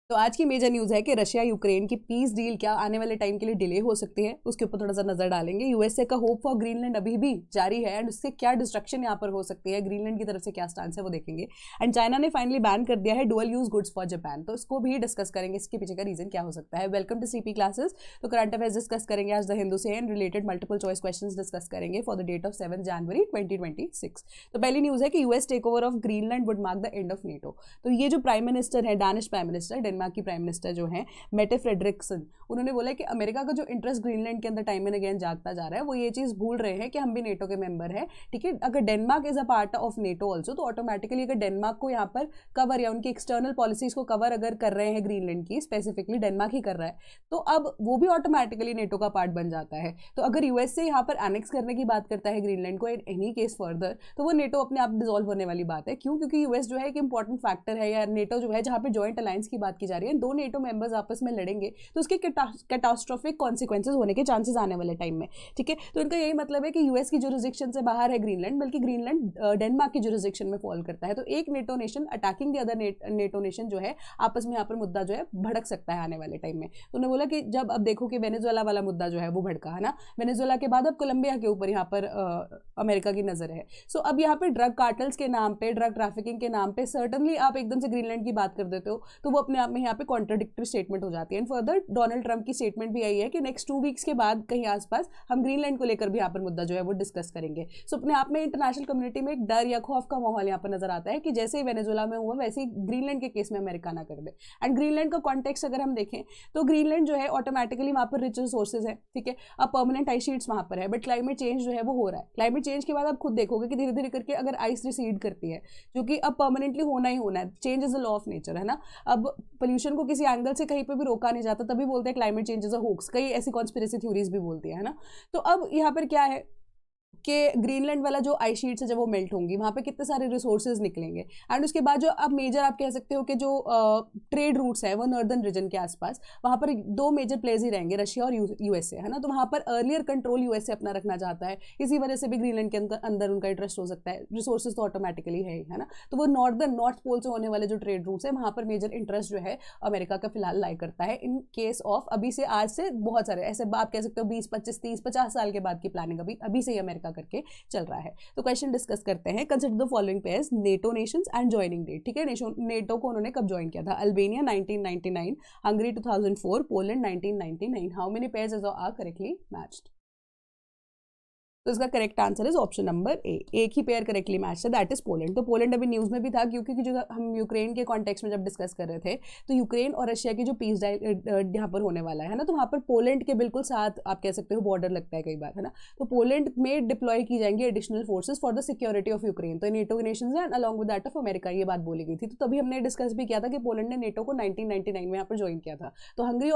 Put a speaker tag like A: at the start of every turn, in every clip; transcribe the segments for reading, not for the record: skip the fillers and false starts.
A: तो आज की मेजर न्यूज़ है कि रशिया यूक्रेन की पीस डील क्या आने वाले टाइम के लिए डिले हो सकती है, उसके ऊपर थोड़ा सा नजर डालेंगे। यूएसए का होप फॉर ग्रीनलैंड अभी भी जारी है एंड उससे क्या डिस्ट्रक्शन यहाँ पर हो सकती है, ग्रीनलैंड की तरफ से क्या स्टांस है वो देखेंगे। एंड चाइना ने फाइनली बैन कर दिया है dual use goods for Japan, तो इसको भी डिस्कस करेंगे, इसके पीछे का रीजन क्या हो सकता है। Welcome to CP classes. तो करंट अफेयर्स डिस्कस करेंगे आज द हिंदू से and related multiple choice questions discuss करेंगे for the date of 7 January 2026। तो पहली न्यूज़ है कि US take over of Greenland would mark the end of NATO. तो ये जो प्राइम मिनिस्टर है, डैनिश प्राइम मिनिस्टर, डेनमार्क की प्राइम मिनिस्टर जो है मेटे फ्रेडरिक्सन, उन्होंने बोला कि अमेरिका का जो इंटरेस्ट ग्रीनलैंड के अंदर टाइम एंड अगेन जागता जा रहा है, वो ये चीज भूल रहे हैं कि हम भी नेटो के मेंबर हैं। ठीक है, अगर Denmark is a part of NATO also, तो ऑटोमेटिकली अगर डेनमार्क को यहाँ पर कवर या उनकी एक्सटर्नल पॉलिसीज को कवर अगर कर रहे हैं ग्रीनलैंड की, स्पेसिफिकली डेनमार्क ही कर रहा है, तो अब वो भी ऑटोमेटिकली नेटो का पार्ट बन जाता है। तो अगर यूएस से यहाँ पर एनेक्स करने की बात करता है ग्रीनलैंड को इन एनी केस फर्दर, तो वो नेटो अपने आप डिसॉल्व होने वाली बात है। क्यों? क्योंकि यूएस जो है एक इंपॉर्टेंट फैक्टर है, या नेटो जो है जहाँ पे जॉइंट अलायंस की बात की जा रही है, दो नेटो मेंबर्स आपस में लड़ेंगे तो उसके कैटास्ट्रोफिक कॉन्सिक्वेंसेस होने के चांसेस आने वाले टाइम में। ठीक है, तो इनका यही मतलब है कि यूएस की जुरिसडिक्शन से बाहर है ग्रीनलैंड, बल्कि ग्रीनलैंड डेनमार्क की जुरिसडिक्शन में फॉल करता है। तो एक NATO nation attacking the other NATO nation जो है, आपस में यहाँ पर मुद्दा जो है भड़क सकता है आने वाले टाइम में। तो उन्होंने बोला कि जब अब देखो कि वेनेजुएला वाला मुद्दा जो है वो भड़का है ना, वेनेजुएला के बाद अब कोलंबिया के ऊपर यहाँ पर अमेरिका की नजर है। सो अब यहाँ पे ड्रग कार्टल्स के नाम पे, ड्रग ट्रैफिकिंग के नाम पे सर्टनली आप एकदम से ग्रीनलैंड की बात कर देते हो, तो वो अपने आप में यहाँ पे कॉन्ट्राडिक्टरी स्टेटमेंट हो जाती है। एंड फर्दर डोनाल्ड ट्रंप की स्टेटमेंट भी आई है कि नेक्स्ट 2 वीक्स के बाद कहीं आसपास हम ग्रीनलैंड को लेकर भी यहाँ पर मुद्दा जो है वो डिस्कस करेंगे। सो अपने आप में इंटरनेशनल कम्युनिटी में एक डर या खौफ का माहौल यहाँ पर नजर आता है कि जैसे ही वेनेजुएला में हुआ वैसे ही ग्रीनलैंड के केस में अमेरिका ना कर दे। एंड ग्रीनलैंड का कॉन्टेक्स्ट अगर हम देखें तो ग्रीनलैंड जो है ऑटोमेटिकली वहाँ पर रिच रिसोर्सेज है, ठीक है, अब परमानेंट आइस शीट्स वहाँ पर है, बट क्लाइमेट चेंज जो है वो हो रहा है। क्लाइमेट चेंज के बाद आप खुद देखोगे कि धीरे धीरे करके अगर आइस रिसीड करती है, जो कि अब परमानेंटली होना ही होना है, change is the law of nature, है ना। अब पोल्यूशन को किसी एंगल से कहीं पर भी रोका नहीं जाता, तभी बोलते हैं climate change is a hoax, कई ऐसी कॉन्स्पिरेसी थ्योरीज भी बोलती है ना। तो अब यहाँ पर क्या है कि ग्रीनलैंड वाला जो आइस शीट्स है जब वो मेल्ट होंगी, वहाँ पे कितने सारे रिसोर्सेज निकलेंगे। एंड उसके बाद जो अब मेजर आप कह सकते हो कि जो ट्रेड रूट्स है वो नॉर्दर्न रीजन के आसपास, वहाँ पर 2 मेजर प्लेयर्स ही रहेंगे, रशिया और यूएसए, है ना। तो वहाँ पर अर्लियर कंट्रोल यूएसए अपना रखना चाहता है, इसी वजह से भी ग्रीनलैंड के अंदर उनका इंटरेस्ट हो सकता है। रिसोर्सेज तो ऑटोमेटिकली है ना। तो वो नॉर्थ पोल से होने वाले जो ट्रेड रूट्स है, वहाँ पर मेजर इंटरेस्ट जो है अमेरिका का फिलहाल लाई करता है। इन केस ऑफ अभी से, आज से बहुत सारे ऐसे आप कह सकते हो 20, 25, 30, 50 साल के बाद की प्लानिंग अभी से ही अमेरिका करके चल रहा है। तो क्वेश्चन डिस्कस करते हैं। Consider the following pairs, NATO nations and joining date. ठीक है, नेटो को उन्होंने कब ज्वाइन किया था? Albania 1999, Hungary 2004, Poland 1999। How many pairs are correctly matched? तो इसका correct answer is option number A, एक ही पेयर करेक्टली मैच है, दैट इज पोलैंड। तो पोलैंड अभी न्यूज में भी था, क्योंकि जो हम यूक्रेन के कॉन्टेक्स्ट में जब डिस्कस कर रहे थे, तो यूक्रेन और रशिया की जो पीस यहाँ पर होने वाला है ना, तो वहाँ पर पोलैंड के बिल्कुल साथ आप कह सकते हो बॉर्डर लगता है कई बार, है ना। तो पोलैंड में डिप्लॉय की जाएंगी additional forces for the security of Ukraine. तो नेटो नेशंस हैं along with that of America, ये बात बोली गई थी। तो तभी हमने डिस्कस भी किया था कि पोलैंड ने नेटो को 1999 में यहाँ पर ज्वाइन किया था। तो हंगरी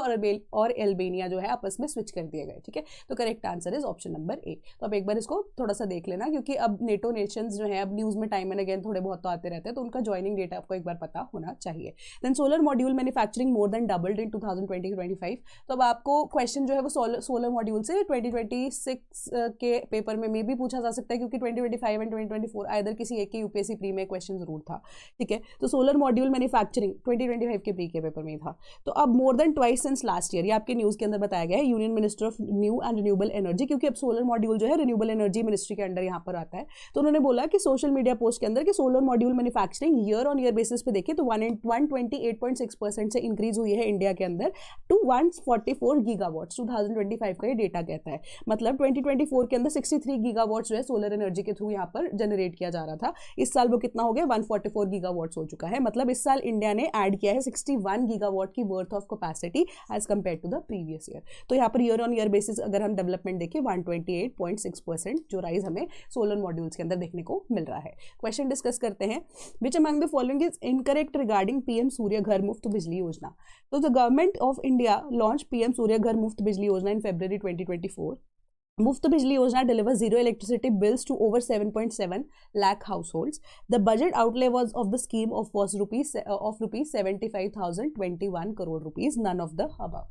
A: और एल्बेनिया जो है आपस में स्विच कर दिए गए। ठीक है, तो correct answer is option number ए। तो अब एक बार इसको थोड़ा सा देख लेना, क्योंकि अब नेटो नेशंस जो है अब न्यूज में टाइम एंड अगेन थोड़े बहुत तो आते रहते हैं, तो उनका ज्वाइनिंग डेट आपको एक बार पता होना चाहिए। Then solar module manufacturing more than doubled in 2020-25। तो अब आपको क्वेश्चन जो है वो सोलर मॉड्यूल से 2026 के पेपर में भी पूछा जा सकता है, क्योंकि 2025 एंड 2024 आइदर किसी एक के यूपीएससी प्री में क्वेश्चन जरूर था। ठीक है, तो सोलर मॉड्यूल मैन्युफैक्चरिंग 2025 के प्री के पेपर में था। तो अब more than twice since last year, ये आपके न्यूज के अंदर बताया गया है, union minister of new and renewable energy, क्योंकि अब सोलर मॉड्यूल जो है रिन्यूएबल एनर्जी मिनिस्ट्री के अंडर यहाँ पर आता है। तो उन्होंने बोला कि सोशल मीडिया पोस्ट के अंदर कि solar module manufacturing year on year basis पे देखिए तो 128.6% से इंक्रीज हुई है इंडिया के अंदर टू 144 गीगावाट्स। 2025 का ये डेटा कहता है, मतलब 2024 के अंदर 63 गीगावाट्स जो है सोलर एनर्जी के थ्रू यहाँ पर जनरेट किया जा रहा था। इस साल वो कितना हो गया? 144 गीगावाट्स हो चुका है। मतलब इस साल इंडिया ने ऐड किया है 61 गीगावाट की worth of capacity as compare to the previous year. तो यहाँ per year on year basis अगर हम डेवलपमेंट देखें 128.6% जो राइज हमें सोलर मॉड्यूल्स के अंदर देखने को मिल रहा है। क्वेश्चन डिस्कस करते हैं। Which among the following is incorrect regarding PM Surya Ghar Muft Bijli Yojana? तो the government of India launch PM Surya Ghar Muft Bijli योजना इन February 2024. मुफ्त बिजली योजना delivers zero electricity bills to over 7.7 lakh households. The budget outlay was of the scheme was rupees 75,021 crore rupees. None of the above.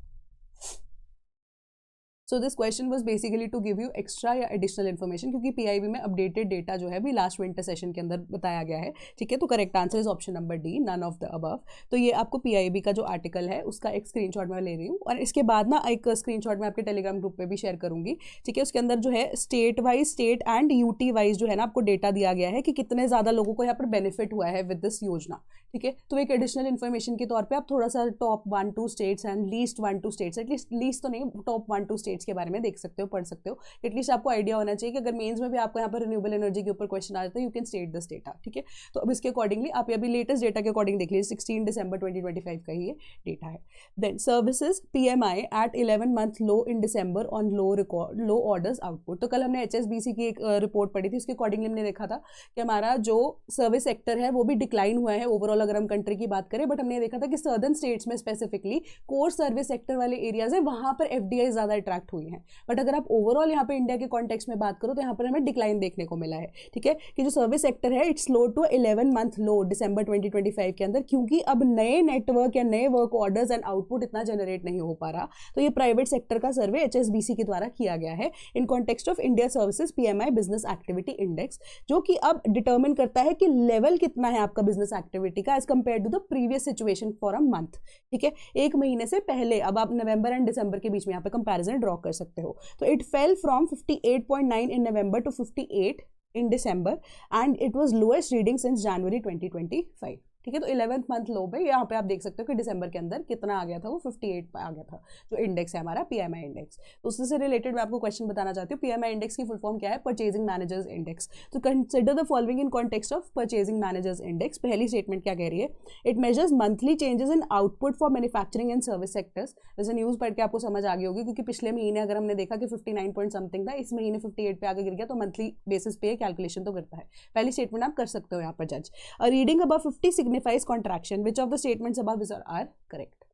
A: So this question was basically to give you extra या additional information, क्योंकि PIB में updated data जो है अभी last winter session के अंदर बताया गया है, ठीक है। तो correct answer is option number D, none of the above. तो ये आपको पीआईबी का जो आर्टिकल है उसका एक स्क्रीनशॉट मैं ले रही हूँ, और इसके बाद ना एक स्क्रीनशॉट मैं आपके टेलीग्राम ग्रुप पे भी शेयर करूंगी, ठीक है। उसके अंदर जो है state wise, state and UT wise जो है ना आपको डेटा दिया गया है कि कितने ज्यादा लोगों को यहाँ पर बेनिफिट हुआ है विद दिस योजना, ठीक है। तो एक एडिशनल इन्फॉर्मेशन के तौर पे आप थोड़ा सा top 1-2 states and least 1-2 states, at least least तो नहीं, टॉप 1-2 स्टेट्स के बारे में देख सकते हो, पढ़ सकते हो। एटलीस्ट आपको आइडिया होना चाहिए कि अगर मेंस में भी आपको यहाँ पर रिन्यूएबल एनर्जी के ऊपर क्वेश्चन आ जाता है, you can state this data, ठीक है। तो अब इसके अकॉर्डिंगली आप अभी लेटेस्ट डेटा के अकॉर्डिंग देख लीजिए, 16 दिसंबर 2025 का ही ये डेटा है। Then services PMI at 11 month low in December on low orders output. तो कल हमने HSBC की एक रिपोर्ट पढ़ी थी, उसके अकॉर्डिंगली हमने देखा था कि हमारा जो सर्विस सेक्टर है वो भी डिक्लाइन हुआ है ओवरऑल अगर हम कंट्री की बात करें, बट हमने देखा था कि सर्दर्न स्टेट्स में स्पेसिफिकली कोर सर्विस सेक्टर वाले एरियाज है, वहां पर FDI ज्यादा अट्रैक्ट हुई हैं। बट अगर आप ओवरऑल यहाँ पे इंडिया के कॉन्टेक्स्ट में बात करो तो यहाँ पर हमें डिक्लाइन देखने को मिला है, ठीक है, कि जो सर्विस सेक्टर है इट्स लो टू 11 मंथ लो दिसंबर 2025 के अंदर, क्योंकि अब नए नेटवर्क या नए वर्क ऑर्डर्स एंड आउटपुट इतना जनरेट नहीं हो पा रहा। तो ये प्राइवेट सेक्टर का सर्वे HSBC के द्वारा किया गया है in context of India services PMI business activity index, जो कि अब डिटर्मिन करता है कि लेवल कितना है आपका बिजनेस एक्टिविटी का as compare to the previous situation for a month, ठीक है, एक महीने से पहले। अब आप नवंबर एंड दिसंबर के बीच में यहाँ पे कंपैरिजन ड्रॉ कर सकते हो। तो it fell from 58.9 in November to 58 in December and it was lowest reading since January 2025, ठीक है। तो 11th मंथ लो पे यहाँ पे आप देख सकते हो कि दिसंबर के अंदर कितना आ गया था, वो 58 पे आ गया था, जो इंडेक्स है हमारा PMI इंडेक्स। तो उससे रिलेटेड मैं आपको क्वेश्चन बताना चाहती हूँ, PMI इंडेक्स की फुल फॉर्म क्या है, परचेजिंग मैनेजर्स इंडेक्स। तो consider the following in context of purchasing managers index. पहली स्टेटमेंट क्या कह रही है, it measures monthly changes in output for manufacturing and service sectors. जैसे न्यूज पढ़ के आपको समझ आ गई होगी, क्योंकि पिछले महीने अगर हमने देखा कि 59 पॉइंट समथिंग था, इस महीने 58 पे आगे गिर गया, तो मंथली बेसिस पे कैलकुलेशन तो करता है। पहली स्टेटमेंट आप कर सकते हो यहाँ पर जज। A reading above 50 signifies contraction, which of the statements above are correct?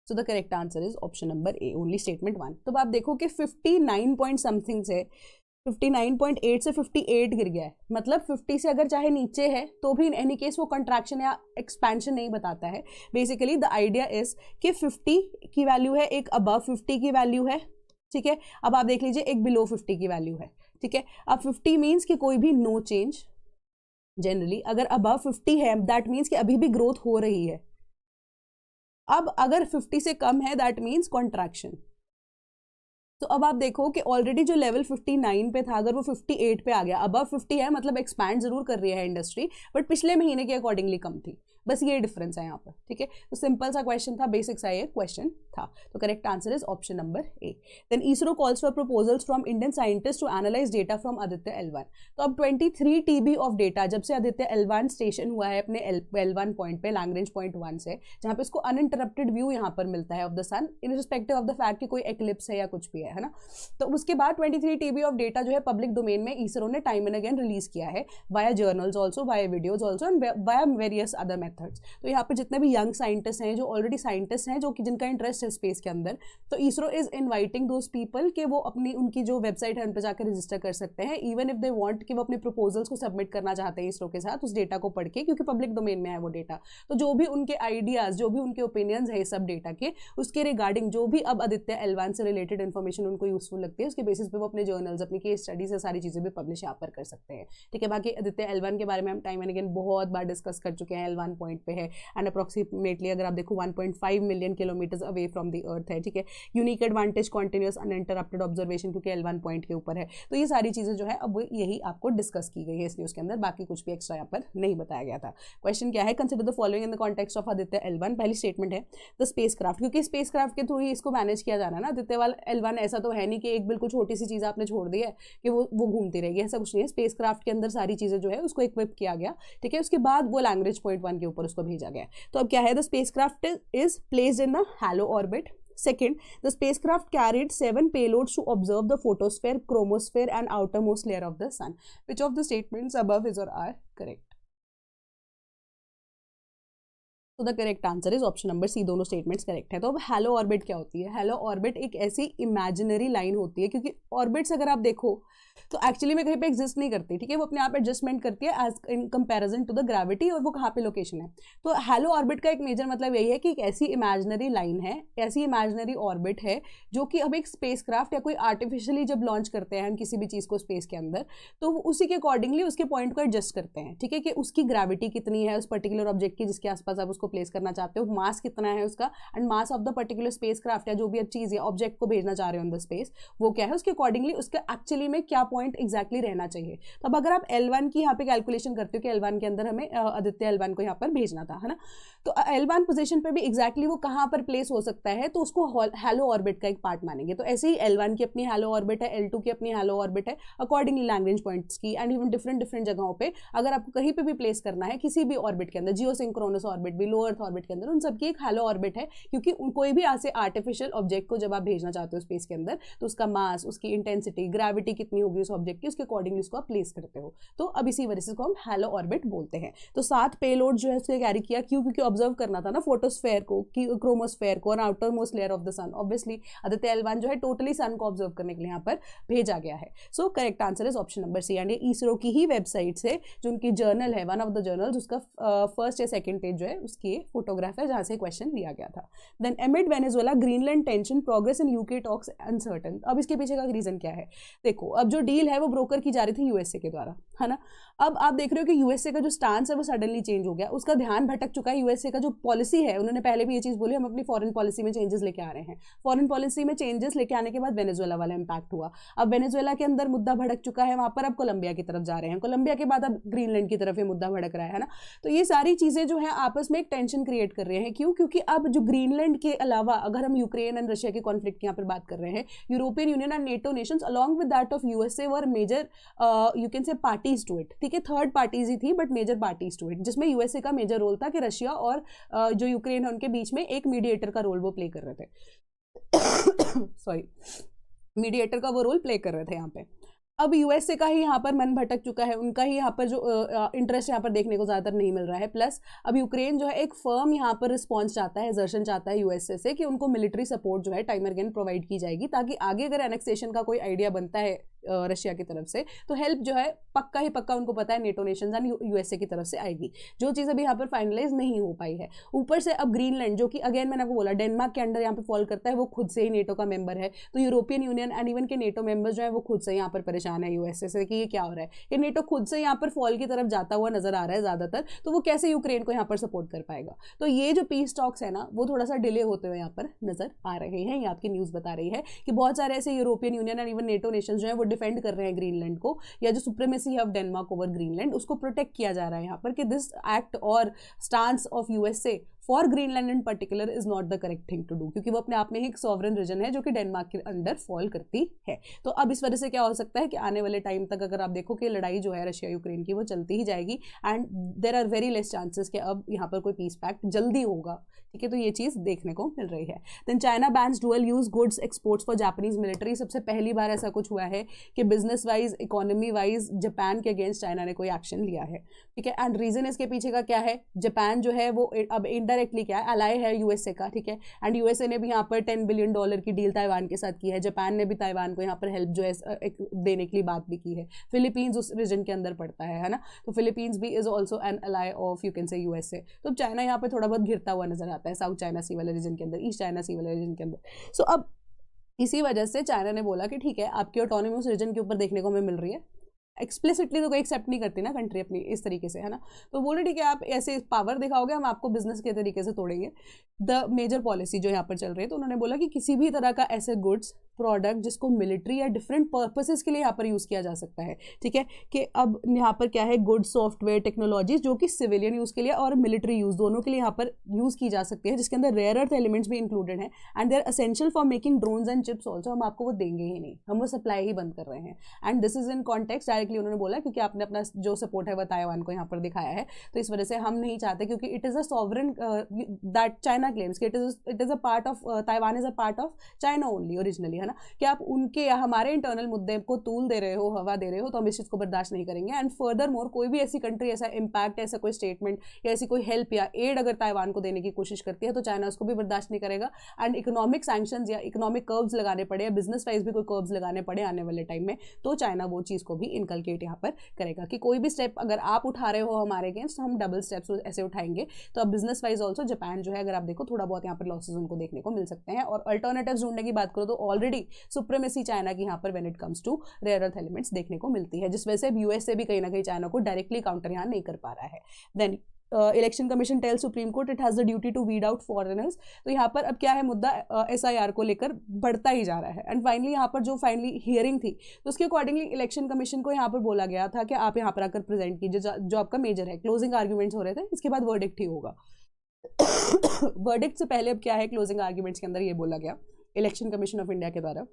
A: So the correct answer is option number A, only statement 1। तो आप देखो कि 59 पॉइंट समथिंग से 59.8 से 58 गिर गया है, मतलब 50 से अगर चाहे नीचे है तो भी इन एनी केस वो कंट्रैक्शन या एक्सपेंशन नहीं बताता है। बेसिकली द आइडिया इज कि 50 की वैल्यू है, एक अबव 50 की वैल्यू है, ठीक है। अब आप देख लीजिए एक बिलो 50 की वैल्यू है, ठीक है। अब 50 मीन्स कि कोई भी नो चेंज। जनरली अगर अबव 50 है दैट मीन्स कि अभी भी ग्रोथ हो रही है। अब अगर 50 से कम है दैट मीन्स कॉन्ट्रैक्शन। तो अब आप देखो कि ऑलरेडी जो लेवल 59 पे था अगर वो 58 पे आ गया, अबव 50 है मतलब एक्सपैंड जरूर कर रही है इंडस्ट्री, बट पिछले महीने के अकॉर्डिंगली कम थी, बस ये डिफरेंस है यहाँ पर, ठीक है। तो सिंपल सा क्वेश्चन था, बेसिक सा ये क्वेश्चन था। तो correct answer is option number A. Then ISRO calls for proposals from Indian scientist to analyse data from Aditya L1। तो अब 23 TB ऑफ डेटा जब से आदित्य L1 स्टेशन हुआ है अपने L1 पॉइंट पे, लैग्रेंज पॉइंट 1 से, जहाँ पे इसको अनइंटरप्टेड व्यू यहाँ पर मिलता है of the sun in respective of the fact कि कोई एक्लिप्स है या कुछ भी है ना। तो उसके बाद 23 TB ऑफ डेटा जो है पब्लिक डोमेन में इसरो ने टाइम एंड अगेन रिलीज किया है, via journals also, via videos also and via various other methods. तो यहाँ पर जितने भी यंग साइंटिस्ट हैं, जो ऑलरेडी साइंटिस्ट हैं, जो कि जिनका इंटरेस्ट है स्पेस के अंदर, तो ISRO is inviting those people कि वो अपनी उनकी जो वेबसाइट है उन पर जाकर रजिस्टर कर सकते हैं, इवन इफ दे वांट कि वो अपने प्रपोजल्स को सबमिट करना चाहते हैं इसरो के साथ उस डेटा को पढ़ के, क्योंकि पब्लिक डोमेन में है वो डेटा। तो जो भी उनके आइडियाज, जो भी उनके ओपिनियंस है सब डेटा के, उसके रिगार्डिंग जो भी अब आदित्य L1 से रिलेटेड इन्फॉर्मेशन उनको यूजफुल लगती है, उसके बेसिस पे वो अपने जर्नल्स, अपनी केस स्टडीज से सारी चीजें भी पब्लिश यहाँ पर कर सकते हैं, ठीक है। बाकी आदित्य L1 के बारे में हम टाइम एंड अगेन बहुत बार डिस्कस कर चुके हैं। L1 पॉइंट पे है एंड अप्रोक्सीमेटली अगर आप देखो 1.5 million kilometre away from the earth है, ठीक है। Unique advantage continuous uninterrupted observation, क्योंकि L1 पॉइंट के ऊपर है। तो ये सारी चीजें जो है अब यही आपको डिस्कस की गई है इस न्यूज के अंदर, बाकी कुछ भी एक्स्ट्रा यहाँ पर नहीं बताया गया था। क्वेश्चन क्या है, consider the following in the context of Aditya L1। पहली स्टेटमेंट है द स्पेसक्राफ्ट, क्योंकि स्पेसक्राफ्ट के थ्रू ही इसको मैनेज किया जाना ना। आदित्य वाला L1 ऐसा तो है नहीं कि एक बिल्कुल छोटी सी चीज आपने छोड़ दी है कि वो घूमती रहेगी, ऐसा कुछ नहीं है। स्पेसक्राफ्ट के अंदर सारी चीजें जो है उसको इक्विप किया गया, ठीक है। उसके बाद वो लैग्रेंज पॉइंट 1 के ऊपर उसको भेजा गया। तो अब क्या है, the spacecraft is placed in a halo orbit. Second, the spacecraft carried 7 payloads to observe the photosphere, chromosphere and outermost layer of the sun. Which of the statements above is or are correct? तो the correct answer is option number C, दोनों statements correct है। तो अब hello orbit क्या होती है? Hello orbit एक ऐसी इमेजिनरी लाइन होती है, क्योंकि ऑर्बिट्स अगर आप देखो तो एक्चुअली में कहीं पे एग्जिस्ट नहीं करती, ठीक है, वो अपने आप एडजस्टमेंट करती है as in comparison to the gravity, और वो कहाँ पे लोकेशन है। तो हेलो ऑर्बिट का एक मेजर मतलब यही है कि एक ऐसी इमेजिनरी लाइन है, ऐसी इमेजिनरी ऑर्बिट है जो कि अब एक स्पेसक्राफ्ट या कोई आर्टिफिशियली जब लॉन्च करते हैं हम किसी भी चीज़ को स्पेस के अंदर, तो उसी के अकॉर्डिंगली उसके पॉइंट को एडजस्ट करते हैं, ठीक है, कि उसकी ग्रेविटी कितनी है उस पर्टिकुलर ऑब्जेक्ट की जिसके आसपास आप उसको प्लेस करना चाहते हो, मास कितना है उसका, and mass of the particular space craft या जो भी चीज़ है ऑब्जेक्ट को भेजना चाह रहे हो इन द स्पेस, वो क्या है, उसके अकॉर्डिंगली उसका एक्चुअली में क्या पॉइंट एग्जैक्टली रहना चाहिए। तो अब अगर आप L1 की यहाँ पे कैलकुलेशन करते हो कि L1 के अंदर हमें आदित्य L1 को यहाँ पर भेजना था, है ना, तो L1 पोजीशन पे भी एग्जैक्टली वो कहाँ पर प्लेस हो सकता है, तो उसको हेलो ऑर्बिट का एक पार्ट मानेंगे। तो ऐसे ही L1 की अपनी हेलो ऑर्बिट है, L2 की अपनी हेलो ऑर्बिट है, अकॉर्डिंगली लैग्रेंज पॉइंट्स की एंड इवन डिफरेंट डिफरेंट जगहों पे अगर आपको कहीं पे भी प्लेस करना है किसी भी ऑर्बिट के अंदर, जियोसिंक्रोनस ऑर्बिट भी, लो अर्थ ऑर्बिट के अंदर, उन सबकी एक हेलो ऑर्बिट है, क्योंकि कोई भी ऐसे आर्टिफिशियल ऑब्जेक्ट को जब आप भेजना चाहते हो स्पेस के अंदर तो उसका मास, उसकी इंटेंसिटी, ग्रेविटी कितनी होगी उस ऑब्जेक्ट की, उसके अकॉर्डिंगली उसको आप प्लेस करते हो। तो अब इसी वजह से इसको हम हेलो ऑर्बिट बोलते हैं। तो 7 पेलोड जो है उसके कैरी किया, क्यों? क्योंकि ऑब्जर्व करना था ना फोटोस्फेयर को, क्रोमोस्फेयर को और outer most layer of the sun. Obviously Aditya L1 जो है टोटली सन को ऑब्जर्व करने के लिए यहाँ पर भेजा गया है। So correct answer is option number C, and ये इसरो की ही वेबसाइट से जो उनकी जर्नल है, वन ऑफ द जर्नल्स, उसका फर्स्ट या सेकंड पेज जो है उसकी फोटोग्राफ है जहाँ से क्वेश्चन लिया गया था। Then amid Venezuela Greenland tension progress in UK talks uncertain. अब इसके पीछे का रीजन क्या है? देखो, अब जो डील है वो ब्रोकर की जा रही थी यूएसए के द्वारा, है ना। अब आप देख रहे हो कि यूएसए का जो स्टांस है वो सडनली चेंज हो गया, उसका ध्यान भटक चुका है। यूएसए का जो पॉलिसी है, उन्होंने पहले भी ये चीज़ बोली हम अपनी फॉरेन पॉलिसी में चेंजेस लेके आ रहे हैं। फॉरेन पॉलिसी में चेंजेस लेके आने के बाद वेनेजुएला वाला इंपैक्ट हुआ। अब वेनेजुएला के अंदर मुद्दा भड़क चुका है, वहाँ पर अब कोलंबिया की तरफ जा रहे हैं, कोलंबिया के बाद अब ग्रीनलैंड की तरफ ये मुद्दा भड़क रहा है ना। तो ये सारी चीज़ें जो है आपस में एक टेंशन क्रिएट कर रहे हैं। क्यों? क्योंकि अब जो ग्रीनलैंड के अलावा अगर हम यूक्रेन एंड रशिया के कॉन्फ्लिक्ट की यहाँ पर बात कर रहे हैं, European Union and NATO nations along with that of USA were major you can say parties to it, ठीक है, थर्ड पार्टीज ही थी but major parties to it, जिसमें यूएसए का मेजर रोल था कि रशिया और जो यूक्रेन है उनके बीच में एक मीडिएटर का रोल वो प्ले कर रहे थे सॉरी, मीडिएटर का वो रोल प्ले कर रहे थे यहाँ पे। अब यूएसए का ही यहाँ पर मन भटक चुका है, उनका ही यहाँ पर जो इंटरेस्ट यहाँ पर देखने को ज़्यादातर नहीं मिल रहा है। प्लस अब यूक्रेन जो है एक फर्म यहाँ पर रिस्पॉन्स चाहता है, एजर्शन चाहता है यूएसए से कि उनको मिलिट्री सपोर्ट जो है टाइम अगेन प्रोवाइड की जाएगी, ताकि आगे अगर एनेक्सेशन का कोई आइडिया बनता है रशिया की तरफ से तो हेल्प जो है पक्का ही पक्का उनको पता है नेटो नेशंस एंड यूएसए की तरफ से आएगी, जो चीज़ अभी यहाँ पर फाइनलाइज नहीं हो पाई है। ऊपर से अब ग्रीनलैंड जो कि अगेन मैंने आपको बोला डेनमार्क के अंडर यहाँ पर फॉल करता है, वो खुद से ही नेटो का मेंबर है, तो यूरोपियन यूनियन एंड इवन के नेटो मेंबर्स जो है वो खुद से यहाँ पर परेशान है यूएसए से कि ये क्या हो रहा है, ये नेटो खुद से यहाँ पर फॉल की तरफ जाता हुआ नजर आ रहा है ज़्यादातर, तो वो कैसे यूक्रेन को यहाँ पर सपोर्ट कर पाएगा। तो ये जो पीस टॉक्स है ना वो थोड़ा सा डिले होते हुए यहाँ पर नजर आ रहे हैं। ये आपकी न्यूज़ बता रही है कि बहुत सारे ऐसे European Union and even NATO Nations जो है वो डिफेंड कर रहे हैं ग्रीनलैंड को, या जो सुप्रीमेसी है ऑफ डेनमार्क ओवर ग्रीनलैंड उसको प्रोटेक्ट किया जा रहा है यहाँ पर कि दिस एक्ट और stance of USA for Greenland in particular is not the correct thing to do, क्योंकि वो अपने आप में ही एक सॉवरन रीजन है जो कि डेनमार्क के अंडर फॉल करती है। तो अब इस वजह से क्या हो सकता है कि आने वाले टाइम तक अगर आप देखो कि लड़ाई जो है रशिया यूक्रेन की वो चलती ही जाएगी and there are very less chances कि अब यहाँ पर कोई पीस पैक्ट जल्दी होगा, ठीक है। तो ये चीज़ देखने को मिल रही है। Then China bans dual use goods exports for Japanese military. सबसे पहली बार ऐसा कुछ हुआ है कि business wise, economy wise Japan के अगेंस्ट चाइना ने कोई एक्शन लिया है, ठीक है। एंड रीजन इसके पीछे का क्या है, जापान जो है वो अब इनडायरेक्टली क्या है, अलाय है यूएसए का, ठीक है। एंड यूएसए ने भी यहाँ पर $10 बिलियन की डील ताइवान के साथ की है, जापान ने भी ताइवान को यहाँ पर हेल्प जो है देने के लिए बात भी की है। फिलीपींस उस रीजन के अंदर पड़ता है ना, तो फिलीपींस भी is also an ally of you can से यूएसए। तो चाइना यहाँ पर थोड़ा बहुत घिरता हुआ नजर आता है साउथ चाइना सी वाले रीजन के अंदर, ईस्ट चाइना सी वाले रीजन के अंदर। सो अब इसी वजह से चाइना ने बोला कि ठीक है आपकी ऑटोनोमस रीजन के ऊपर देखने को हमें मिल रही है, एक्सप्लिसिटली तो कोई एक्सेप्ट नहीं करती ना कंट्री अपनी इस तरीके से, है ना। तो बोले ठीक है आप ऐसे पावर दिखाओगे हम आपको बिजनेस के तरीके से तोड़ेंगे। द मेजर पॉलिसी जो यहाँ पर चल रही है, तो उन्होंने बोला कि किसी भी तरह का ऐसे गुड्स प्रोडक्ट जिसको मिलिट्री या डिफरेंट पर्पसेस के लिए यहाँ पर यूज़ किया जा सकता है, ठीक है, कि अब यहाँ पर क्या है गुड्स, सॉफ्टवेयर, टेक्नोलॉजीज जो कि सिविलियन यूज़ के लिए और मिलिट्री यूज़ दोनों के लिए यहाँ पर यूज़ की जा सकती है, जिसके अंदर रेयर अर्थ एलिमेंट्स भी इंक्लूडेड हैं and they're essential for making drones and chips also, हम आपको वो देंगे ही नहीं, हम वो सप्लाई ही बंद कर रहे हैं। And this is in context directly उन्होंने बोला क्योंकि आपने अपना जो सपोर्ट है वो ताइवान को यहाँ पर दिखाया है, तो इस वजह से हम नहीं चाहते, क्योंकि it is a sovereign that China claims कि it is a part of Taiwan is a part of China only originally, है ना, कि आप उनके या हमारे इंटरनल मुद्दे को तूल दे रहे हो, हवा दे रहे हो, तो हम इस चीज़ को बर्दाश्त नहीं करेंगे। एंड फर्दर मोर कोई भी ऐसी कंट्री ऐसा इम्पैक्ट, ऐसा कोई स्टेटमेंट या ऐसी कोई हेल्प या एड अगर ताइवान को देने की कोशिश करती है तो चाइना उसको भी बर्दाश्त नहीं करेगा। एंड इकोनॉमिक सैंक्शंस या इकोनॉमिक कर्व्स लगाने पड़े या बिजनेस वाइज भी कोई कर्व्स लगाने पड़े आने वाले टाइम में, तो चाइना वो चीज़ को भी इनकलकेट यहाँ पर करेगा कि कोई भी स्टेप अगर आप उठा रहे हो हमारे अगेंस्ट, हम डबल स्टेप्स ऐसे उठाएंगे। तो अब बिजनेस वाइज ऑल्सो जापान जो है, अगर आप देखो थोड़ा बहुत यहाँ पर लॉसेज उनको देखने को मिल सकते हैं। और अल्टरनेटिव्स ढूंढने की बात करो तो ऑलरेडी सुप्रीमेसी चाइना की यहाँ पर when it comes to rare earth elements देखने को मिलती है, जिस वजह से यूएसए भी कहीं ना कहीं चाइना को डायरेक्टली काउंटर यहाँ नहीं कर पा रहा है। Then election commission tell supreme court it has the duty to weed out foreigners. तो यहाँ पर अब क्या है मुद्दा, SIR को लेकर बढ़ता ही जा रहा है। एंड फाइनली यहाँ पर जो फाइनली हियरिंग थी तो उसके अकॉर्डिंगली इलेक्शन कमीशन को यहाँ पर बोला गया था कि आप यहाँ पर आकर प्रेजेंट कीजिए जो आपका मेजर है। क्लोजिंग आर्ग्यूमेंट्स हो रहे थे, इसके बाद वर्डिक्ट ही होगा। वर्डिक्ट से पहले अब क्या है, क्लोजिंग आर्ग्यूमेंट्स के अंदर ये बोला गया इलेक्शन कमीशन ऑफ इंडिया के द्वारा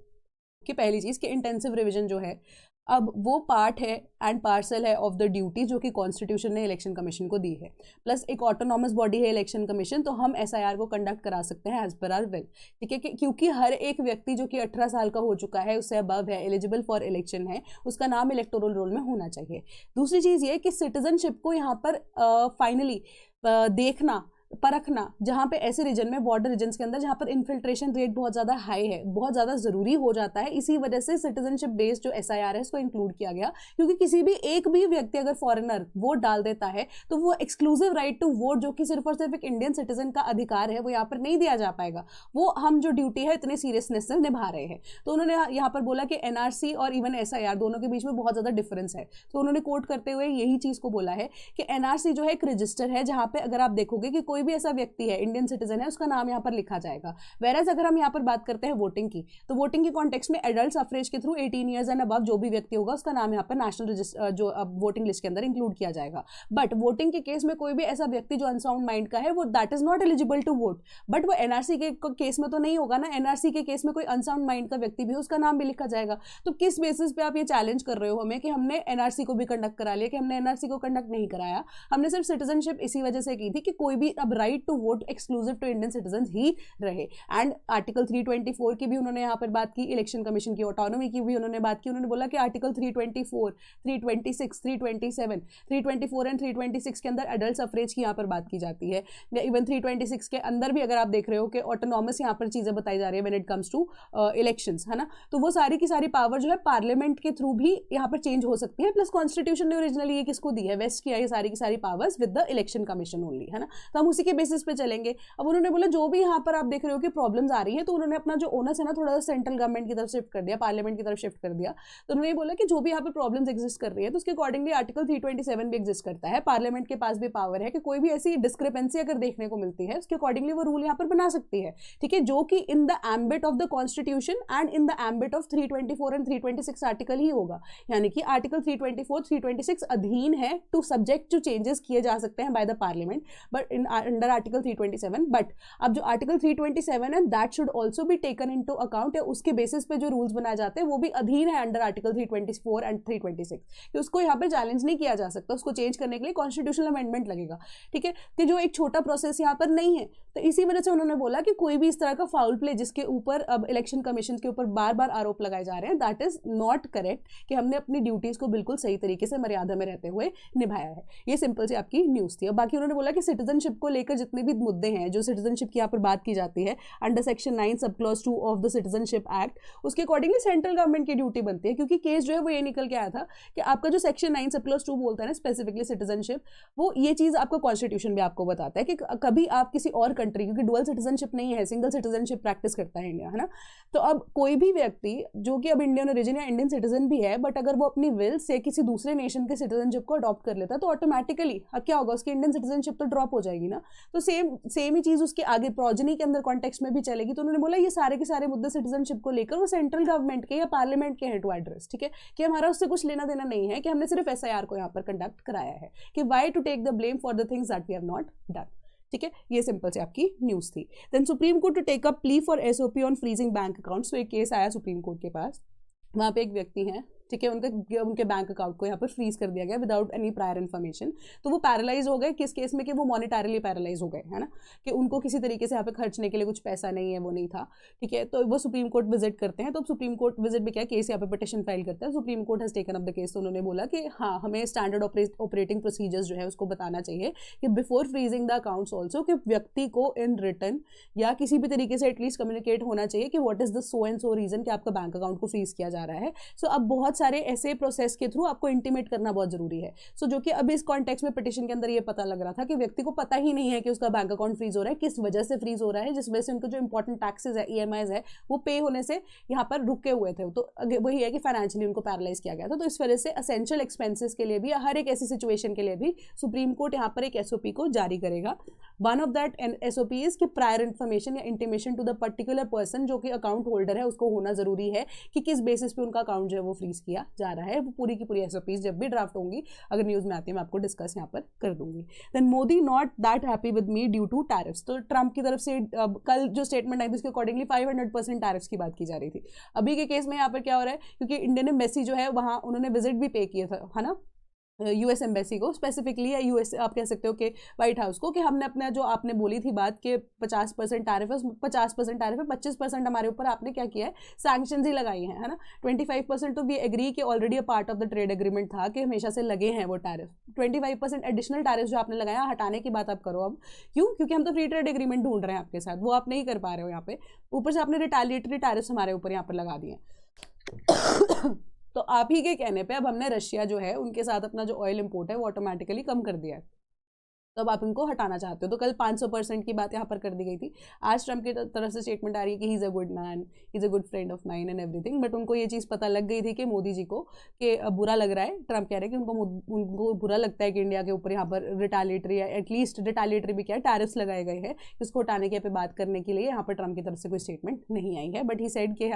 A: कि पहली चीज़ कि इंटेंसिव रिविजन जो है अब वो पार्ट है एंड पार्सल है ऑफ द ड्यूटी जो कि कॉन्स्टिट्यूशन ने इलेक्शन कमीशन को दी है, प्लस एक ऑटोनॉमस बॉडी है इलेक्शन कमीशन, तो हम SIR को कंडक्ट करा सकते हैं एज पर आर विल। ठीक है, क्योंकि हर एक व्यक्ति जो कि 18 साल का हो चुका है, उससे अबव है, एलिजिबल फॉर इलेक्शन है, उसका नाम इलेक्टोरल रोल में होना चाहिए। दूसरी चीज़ ये कि सिटीजनशिप को यहाँ पर फाइनली देखना, परखना, जहाँ पे ऐसे रीजन में, बॉर्डर रीजन्स के अंदर जहाँ पर इन्फिल्ट्रेशन रेट बहुत ज़्यादा हाई है, बहुत ज़्यादा ज़रूरी हो जाता है। इसी वजह से सिटीजनशिप बेस्ड जो SIR है इसको इंक्लूड किया गया, क्योंकि किसी भी एक भी व्यक्ति अगर फॉरेनर वोट डाल देता है तो वो एक्सक्लूसिव राइट टू वोट जो कि सिर्फ और सिर्फ एक इंडियन सिटीजन का अधिकार है वो यहाँ पर नहीं दिया जा पाएगा। वो हम जो ड्यूटी है इतने सीरियसनेस से निभा रहे हैं। तो उन्होंने यहाँ पर बोला कि NRC और इवन SIR दोनों के बीच में बहुत ज़्यादा डिफरेंस है। तो उन्होंने कोट करते हुए यही चीज़ को बोला है कि NRC जो है एक रजिस्टर है जहाँ पे अगर आप देखोगे कि कोई भी ऐसा व्यक्ति है, इंडियन सिटीजन है, उसका नाम यहाँ पर लिखा जाएगा। वेराज अगर हम यहाँ पर बात करते हैं वोटिंग की, तो वोटिंग के कॉन्टेक्स्ट में एडल्ट सफरेज के थ्रू 18 ईयर्स एंड अबव जो भी व्यक्ति होगा उसका नाम यहाँ पर नेशनल रजिस्टर जो वोटिंग लिस्ट के अंदर इंक्लूड किया जाएगा। बट वोटिंग के केस में कोई भी ऐसा व्यक्ति जो अनसाउंड माइंड का है वो that is not eligible to vote. But वो NRC के केस में तो नहीं होगा ना, NRC के केस में कोई अनसाउंड माइंड का व्यक्ति भी है, उसका नाम भी लिखा जाएगा। तो किस बेसिस पे आप ये चैलेंज कर रहे हो हमें कि हमने NRC को भी कंडक्ट करा लिया, कि हमने NRC को कंडक्ट नहीं कराया। हमने सिर्फ सिटीजनशिप इसी वजह से की थी कि कोई भी अब right to vote exclusive to Indian citizen ही रहे। एंड आर्टिकल 324 की भी उन्होंने यहाँ पर बात की, इलेक्शन कमीशन की ऑटोनॉमी की भी उन्होंने बात की। उन्होंने बोला कि आर्टिकल 324, 326, 327, 324 एंड 326 के अंदर एडल्ट सफरेज की यहाँ पर बात की जाती है। इवन 326 के अंदर भी अगर आप देख रहे हो कि ऑटोनॉमस यहाँ पर चीज़ें बताई जा रही है when it comes to elections, है ना। तो वो सारी की सारी पावर जो है पार्लियामेंट के थ्रू भी यहाँ पर चेंज हो सकती है। प्लस कॉन्स्टिट्यूशन ने ओरिजिनली ये किसको दी है, वेस्ट किया, ये सारी की सारी powers with the election commission only, है ना। तो हम उसी के बेसिस पे चलेंगे। अब उन्होंने बोला जो भी यहाँ पर आप देख रहे हो कि प्रॉब्लम्स आ रही है, तो उन्होंने अपना जो ओनस है ना थोड़ा सा सेंट्रल गवर्नमेंट की तरफ शिफ्ट कर दिया, पार्लियामेंट की तरफ शिफ्ट कर दिया। तो उन्होंने बोला कि जो भी यहाँ पर प्रॉब्लम्स एग्जिस्ट कर रही है तो उसके अकॉर्डिंगली आर्टिकल 327 भी एग्जिस्ट करता है। पार्लियामेंट के पास भी पावर है कि कोई भी ऐसी डिस्क्रिपेंसी अगर देखने को मिलती है उसके अकॉर्डिंगली वो रूल यहाँ पर बना सकती है, ठीक है, जो कि in the ambit of the constitution and in the ambit of 324 and 326 article ही होगा। यानी कि आर्टिकल 324, 326 अधीन है टू सब्जेक्ट टू चेंजेस किए जा सकते हैं by the parliament, but in under article 327। But अब जो आर्टिकल 327 है that should also be taken into account, या उसके बेसिस पे जो रूल्स बनाए जाते हैं वो भी अधीन है अंडर आर्टिकल 324 एंड 326, कि उसको यहाँ पे चैलेंज नहीं किया जा सकता। उसको चेंज करने के लिए कॉन्स्टिट्यूशनल अमेंडमेंट लगेगा, ठीक है, कि जो एक छोटा प्रोसेस यहाँ पर नहीं है। तो इसी वजह से उन्होंने बोला कि कोई भी इस तरह का फाउल प्ले जिसके ऊपर अब इलेक्शन कमीशन के ऊपर बार बार आरोप लगाए जा रहे हैं, दैट इज नॉट करेक्ट, कि हमने अपनी ड्यूटीज को बिल्कुल सही तरीके से मर्यादा में रहते हुए निभाया है। ये सिंपल सी आपकी न्यूज़ थी। अब बाकी उन्होंने बोला कि सिटीजनशिप को लेकर जितने भी मुद्दे हैं, जो सिटीजनशिप की यहाँ पर बात की जाती है under section 9 sub clause 2 of the citizenship act, उसके अकॉर्डिंगली सेंट्रल गवर्नमेंट की ड्यूटी बनती है। क्योंकि केस जो है वो ये निकल के आया था कि आपका जो सेक्शन 9 सब क्लॉज 2 बोलता है ना स्पेसिफिकली सिटीजनशिप, वो ये चीज़ आपका कॉन्स्टिट्यूशन भी आपको बताता है कि कभी आप किसी और कंट्री, क्योंकि डुअल सिटीजनशिप नहीं है, सिंगल सिटीजनशिप प्रैक्टिस करता है इंडिया, है ना। तो अब कोई भी व्यक्ति जो कि अब इंडियन ओरिजिन या इंडियन सिटीजन भी है, बट अगर वो अपनी विल से किसी दूसरे नेशन के सिटीजनशिप को अडॉप्ट कर लेता है तो ऑटोमेटिकली अब क्या होगा, उसकी इंडियन सिटीजनशिप तो ड्रॉप हो जाएगी ना। तो सेम ही चीज़ उसके आगे प्रोजनी के अंदर कॉन्टेक्स्ट में भी चलेगी। तो उन्होंने बोला ये सारे के सारे मुद्दे सिटीजनशिप को लेकर वो सेंट्रल गवर्नमेंट के या पार्लियामेंट के हैं टू एड्रेस, ठीक है, कि हमारा उससे कुछ लेना देना नहीं है, कि हमने सिर्फ SIR को यहाँ पर कंडक्ट कराया है, कि why to take the blame for the things that we have not done, ठीक है। ये सिंपल से आपकी न्यूज़ थी। Then supreme court to take up plea for SOP on freezing bank accounts. तो एक केस आया सुप्रीम कोर्ट के पास, वहाँ पे एक व्यक्ति है ठीक है, उनके बैंक अकाउंट को यहाँ पर फ्रीज कर दिया गया विदाउट एनी प्रायर इन्फॉर्मेशन। तो वो पैरालाइज हो गए किस केस में कि वो मॉनिटरली पैरालाइज हो गए, है ना, कि उनको किसी तरीके से यहाँ पे खर्चने के लिए कुछ पैसा नहीं है, वो नहीं था, ठीक है। तो वो सुप्रीम कोर्ट विजिट करते हैं, तो सुप्रीम कोर्ट विजिट में क्या केस यहाँ पे पिटिशन फाइल करता है, supreme court has taken up the case. तो उन्होंने बोला कि हाँ, हमें स्टैंडर्ड ऑपरेटिंग प्रोसीजर्स जो है उसको बताना चाहिए कि before freezing the accounts also, कि व्यक्ति को इन रिटर्न या किसी भी तरीके से एटलीस्ट कम्युनिकेट होना चाहिए कि what is the so and so reason कि आपका बैंक अकाउंट को फ्रीज किया जा रहा है। सो अब बहुत सारे ऐसे प्रोसेस के थ्रू आपको इंटीमेट करना बहुत जरूरी है। सो जो कि अभी इस कॉन्टेक्स्ट में पिटिशन के अंदर ये पता लग रहा था कि व्यक्ति को पता ही नहीं है कि उसका बैंक अकाउंट फ्रीज हो रहा है, किस वजह से फ्रीज हो रहा है, जिस वजह से उनको जो इंपॉर्टेंट टैक्सेस है, ईएमआईज है, वो पे होने से यहाँ पर रुके हुए थे। तो वही है कि फाइनेंशियली उनको पैरालाइज किया गया था। तो इस वजह से असेंशियल एक्सपेंसेस के लिए भी, हर एक ऐसी सिचुएशन के लिए भी सुप्रीम कोर्ट यहाँ पर एक एसओपी को जारी करेगा। One of that SOP is कि प्रायर इन्फॉर्मेशन या intimation to the particular person जो कि अकाउंट होल्डर है उसको होना जरूरी है कि किस बेसिस पे उनका अकाउंट जो है वो फ्रीज किया जा रहा है। वो पूरी की पूरी एसओपीज जब भी ड्राफ्ट होंगी, अगर न्यूज में आती है, मैं आपको डिस्कस यहाँ पर कर दूंगी। Then Modi not that happy with me due to tariffs. तो ट्रंप की तरफ से कल जो स्टेटमेंट आई थी उसके अकॉर्डिंगली 500% टैरिफ्स की बात की जा रही थी। अभी के केस में यहाँ पर क्या हो रहा है, क्योंकि इंडियन एम्बेसी जो है वहाँ उन्होंने विजिट भी पे किया था, है ना, यूएस एम्बेसी को स्पेसिफिकली, या यूएस आप कह सकते हो कि व्हाइट हाउस को, कि हमने अपना जो आपने बोली थी बात कि 50% टैरिफ है, 50% टैरिफ है, 25% हमारे ऊपर आपने क्या किया है, सैंक्शंस ही लगाई हैं, है ना। 25% तो वी एग्री कि already a part of the trade agreement था कि हमेशा से लगे हैं वो टैरिफ। 25% एडिशनल टैरिफ जो आपने लगाया, हटाने की बात आप करो अब। क्यों? क्योंकि हम तो फ्री ट्रेड एग्रीमेंट ढूंढ रहे हैं आपके साथ, वो आप नहीं कर पा रहे हो यहाँ पे। ऊपर से आपने रिटेलिएटरी टैरिफ हमारे ऊपर यहाँ पर लगा दिए। तो आप ही के कहने पे अब हमने रशिया जो है उनके साथ अपना जो ऑयल इंपोर्ट है वो ऑटोमेटिकली कम कर दिया है। तो अब आप इनको हटाना चाहते हो। तो कल 500% की बात यहाँ पर कर दी गई थी। आज ट्रंप की तरफ से स्टेटमेंट आ रही है कि he is a good man, he is a good friend of mine and everything. But उनको ये चीज़ पता लग गई थी कि मोदी जी को कि बुरा लग रहा है। ट्रंप कह रहे हैं कि उनको बुरा लगता है कि इंडिया के ऊपर यहाँ पर रिटेलिएटरी या एटलीस्ट रिटेलिएटरी भी क्या टैरिफ्स लगाए गए हैं, इसको हटाने के पे बात करने के लिए यहाँ पर ट्रंप की तरफ से कोई स्टेटमेंट नहीं आई है। बट ही सेड कि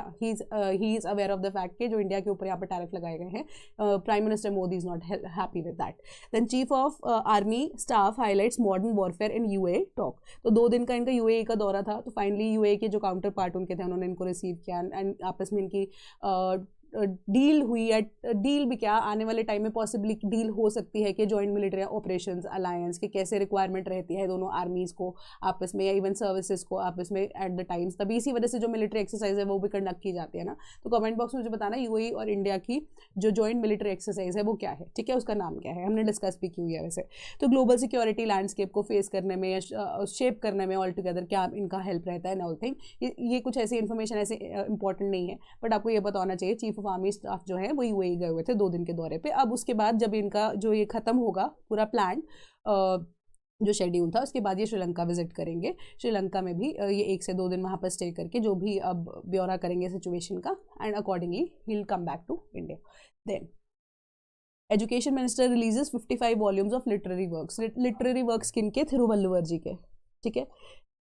A: he is aware of the fact कि जो इंडिया के ऊपर यहाँ पर टैरिफ लगाए गए हैं, prime minister Modi is not happy with that. Then chief of army staff highlights modern warfare in UAE talk. तो 2 दिन का इनका यूएई का दौरा था। तो फाइनली यूएई के जो काउंटर पार्ट उनके थे उन्होंने इनको रिसीव किया एंड आपस में इनकी डील हुई है। डील भी क्या, आने वाले टाइम में पॉसिबली डील हो सकती है कि जॉइंट मिलिट्री ऑपरेशंस अलायंस की कैसे रिक्वायरमेंट रहती है दोनों आर्मीज को आपस में, या इवन सर्विसेज को आपस में एट द टाइम्स। तभी इसी वजह से जो मिलिट्री एक्सरसाइज है वो भी कंडक्ट की जाती है ना। तो कमेंट बॉक्स में मुझे बताना यूएई और इंडिया की जो जॉइंट मिलिट्री एक्सरसाइज है वो क्या है, ठीक है, उसका नाम क्या है, हमने डिस्कस भी की हुई है वैसे। तो ग्लोबल सिक्योरिटी लैंडस्केप को फेस करने में या शेप करने में ऑल टुगेदर क्या इनका हेल्प रहता है एंड ऑल थिंग। ये कुछ ऐसी इन्फॉर्मेशन ऐसे इंपॉर्टेंट नहीं है, बट आपको ये बताना चाहिए। चीफ ऑफ आर्मी स्टाफ जो है वो यूएई गए हुए थे 2 दिन के दौरे पे। अब उसके बाद जब इनका जो ये खत्म होगा पूरा प्लान जो शेड्यूल था, उसके बाद ये श्रीलंका विजिट करेंगे। श्रीलंका में भी ये 1 से 2 दिन वहाँ पर स्टे करके जो भी अब ब्यौरा करेंगे सिचुएशन का, एंड अकॉर्डिंगली ही will come back to India. Then education minister releases 55 volumes of literary works. Literary works किनके? थिरुवल्लुवर जी के, ठीक है।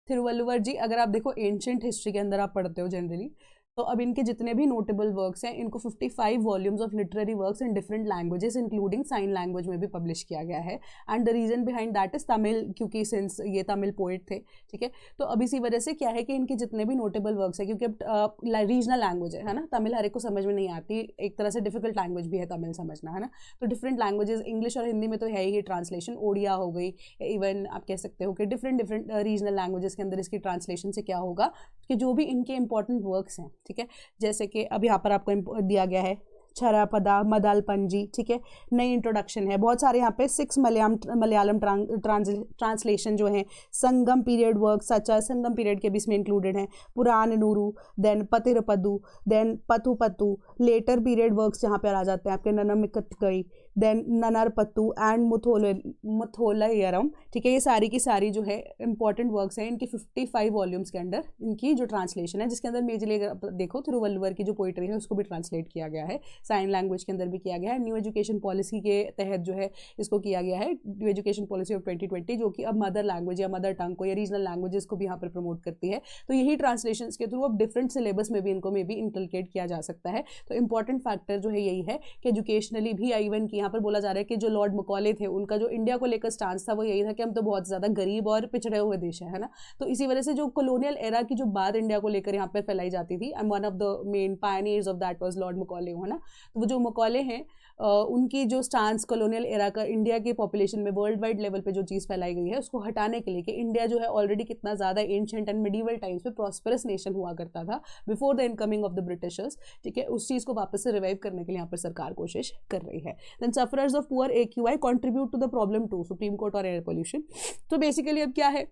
A: थिरुवल्लुवर जी, अगर आप देखो एंशिएंट हिस्ट्री के अंदर आप पढ़ते हो जनरली, तो अब इनके जितने भी नोटेबल वर्क्स हैं इनको 55 volumes of literary works in different languages including sign language में भी पब्लिश किया गया है। And the reason behind that is Tamil, क्योंकि सिंस ये तमिल पोइट थे, ठीक है। तो अब इसी वजह से क्या है कि इनके जितने भी नोटेबल वर्क्स है, क्योंकि अब रीजनल लैंग्वेज है ना, तमिल हर एक को समझ में नहीं आती, एक तरह से डिफिकल्ट लैंग्वेज भी है तमिल समझना, है ना। तो डिफरेंट लैंग्वेजेस, इंग्लिश और हिंदी में तो है ही ट्रांसलेशन, ओडिया हो गई, इवन आप कह सकते हो कि डिफरेंट रीजनल लैंग्वेजेस के अंदर इसकी ट्रांसलेशन से क्या होगा कि जो भी इनके इंपॉर्टेंट वर्क्स हैं, ठीक है, जैसे कि अब यहाँ पर आपको दिया गया है छरापदा मदाल पंजी, ठीक है, नई इंट्रोडक्शन है। बहुत सारे यहाँ पे 6 मलयालम ट्रांसलेशन जो हैं, संगम पीरियड वर्क सचा संगम पीरियड के भी इसमें इंक्लूडेड हैं। Purananuru, then Pathirruppattu, then Pattu, later period works जहाँ पे आ जाते हैं आपके ननमिकत गई, देन ननरपत्तु एंड मुथोलयरम, ठीक है। ये सारी की सारी जो है इंपॉर्टेंट वर्क्स हैं इनकी 55 वॉल्यूम्स के अंदर इनकी जो ट्रांसलेशन है, जिसके अंदर मेजरली देखो थिरुवल्लुवर की जो पोइट्री है उसको भी ट्रांसलेट किया गया है, साइन लैंग्वेज के अंदर भी किया गया है। न्यू एजुकेशन पॉलिसी के तहत जो है इसको किया गया है, न्यू एजुकेशन पॉलिसी ऑफ 2020, जो कि अब मदर लैंग्वेज या मदर टंग को या रीजनल लैंग्वेजेस को भी यहाँ पर प्रमोट करती है। तो यही ट्रांसलेशन के थ्रू अब डिफरेंट सिलेबस में भी इनको मे बी इंकलकेट किया जा सकता है। तो इंपॉर्टेंट फैक्टर जो है यही है कि एजुकेशनली भी इवन की यहाँ पर बोला जा रहा है कि जो लॉर्ड मकॉले थे उनका जो इंडिया को लेकर स्टांस था वो यही था कि हम तो बहुत ज़्यादा गरीब और पिछड़े हुए देश है ना। तो इसी वजह से जो कॉलोनियल एरा की जो बात इंडिया को लेकर यहाँ पर फैलाई जाती थी, and one of the main pioneers of that was Lord Macaulay, है ना। तो वो जो मकौले हैं उनकी जो स्टांस कॉलोनियल एरा का इंडिया की पॉपुलेशन में वर्ल्ड वाइड लेवल पे जो चीज़ फैलाई गई है उसको हटाने के लिए कि इंडिया जो है ऑलरेडी कितना ज़्यादा एंशिएंट एंड मिडीवल टाइम्स में प्रॉस्परस नेशन हुआ करता था before the incoming of the Britishers, ठीक है, उस चीज़ को वापस से रिवाइव करने के लिए यहाँ पर सरकार कोशिश कर रही है। Then sufferers of poor AQI contribute to the problem too, supreme court और एयर पोल्यूशन। तो बेसिकली अब क्या है,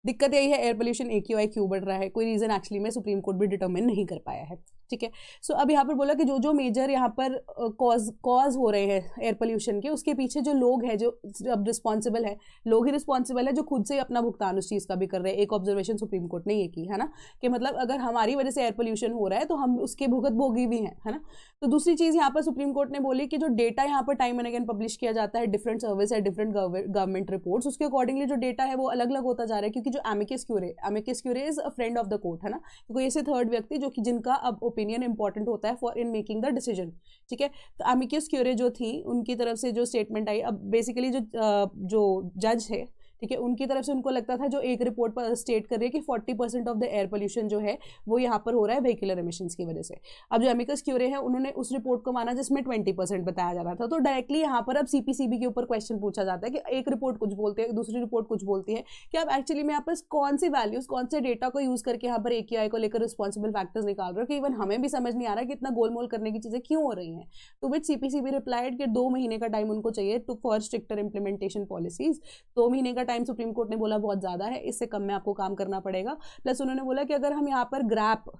A: दिक्कत यही है, एयर पोल्यूशन AQI क्यों बढ़ रहा है, कोई रीजन एक्चुअली में सुप्रीम कोर्ट भी डिटरमिन नहीं कर पाया है, ठीक है। सो अब यहाँ पर बोला कि जो जो मेजर यहाँ पर कॉज हो रहे हैं एयर पोल्यूशन के, उसके पीछे जो लोग हैं जो अब रिस्पॉन्सिबल है, लोग ही रिस्पॉन्सिबल है जो खुद से अपना भुगतान उस चीज़ का भी कर रहे हैं। एक ऑब्जर्वेशन सुप्रीम कोर्ट ने ये की है ना, कि मतलब अगर हमारी वजह से एयर पोल्यूशन हो रहा है तो हम उसके भुगत भोगी भी हैं, है ना। तो दूसरी चीज़ यहाँ पर सुप्रीम कोर्ट ने बोली कि जो डेटा यहाँ पर टाइम एंड अगेन पब्लिश किया जाता है डिफरेंट सर्विस या डिफरेंट गवर्नमेंट रिपोर्ट्स, उसके अकॉर्डिंगली जो डेटा है वो अलग अलग होता जा रहा है, क्योंकि जो amicus curiae is a friend of the court, है ना, कोई ऐसे थर्ड व्यक्ति जो कि जिनका अब ओपिनियन इंपॉर्टेंट होता है for in making the decision, ठीक है। तो एमिकस क्यूरे जो थी उनकी तरफ से जो स्टेटमेंट आई, अब बेसिकली जो जज है, ठीक है, उनकी तरफ से उनको लगता था जो एक रिपोर्ट पर स्टेट कर रही है कि 40% ऑफ द एयर पोल्यूशन जो है वो यहाँ पर हो रहा है व्हीकुलर एमिशंस की वजह से। अब जो एमिकस क्यूरे है उन्होंने उस रिपोर्ट को माना जिसमें 20% बताया जा रहा था। तो डायरेक्टली यहाँ पर अब CPCB के ऊपर क्वेश्चन पूछा जाता है कि एक रिपोर्ट कुछ बोलती है, दूसरी रिपोर्ट कुछ बोलती है, कि आप एक्चुअली में यहाँ पर कौन सी वैल्यूज, कौन से डेटा को यूज करके यहाँ पर AQI को लेकर रिस्पॉन्सिबल फैक्टर्स निकाल रहे हो, कि इवन हमें भी समझ नहीं आ रहा कि इतना गोलमोल करने की चीजें क्यों हो रही हैं। तो विच CPCB रिप्लाइड कि 2 महीने का टाइम उनको चाहिए to for stricter implementation policies. 2 महीने का टाइम सुप्रीम कोर्ट ने बोला बहुत ज्यादा है, इससे कम में आपको काम करना पड़ेगा। प्लस उन्होंने बोला कि अगर हम यहाँ पर ग्रैप